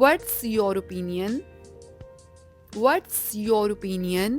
What's your opinion? What's your opinion?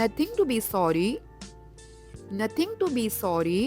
Nothing to be sorry. Nothing to be sorry.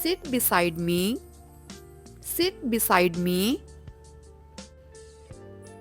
Sit beside me. Sit beside me.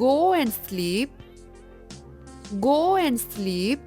Go and sleep. Go and sleep.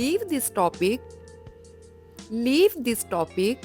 Leave this topic. Leave this topic.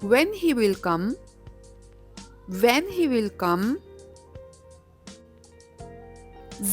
When he will come. When he will come.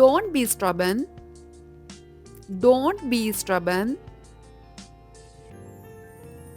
Don't be stubborn. Don't be stubborn.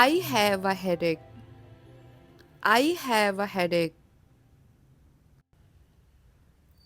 I have a headache. I have a headache.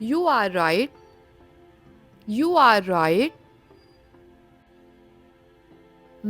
You are right. You are right.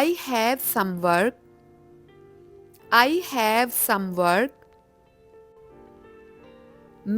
I have some work. I have some work.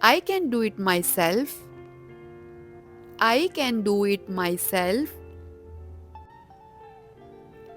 I can do it myself. I can do it myself.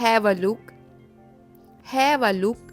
Have a look. Have a look.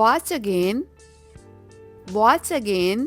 Watch again. Watch again.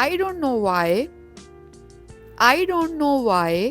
I don't know why. I don't know why.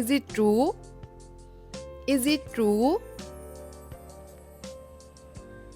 Is it true? Is it true?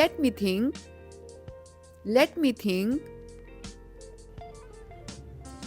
Let me think. Let me think.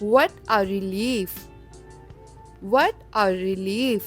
What a relief. What a relief.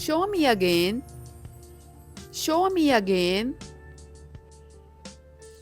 Show me again. Show me again.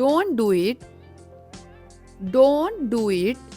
Don't do it. Don't do it.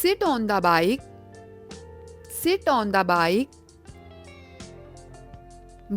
Sit on the bike. Sit on the bike.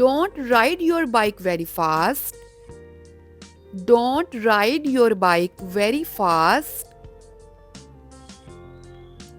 Don't ride your bike very fast. Don't ride your bike very fast.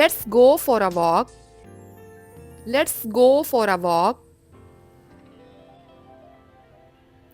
Let's go for a walk. Let's go for a walk.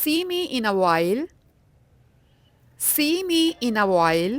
See me in a while. See me in a while.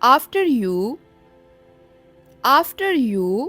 After you. After you.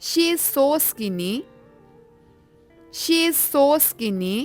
She is so skinny. She is so skinny.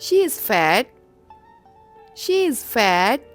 She is fat. She is fat.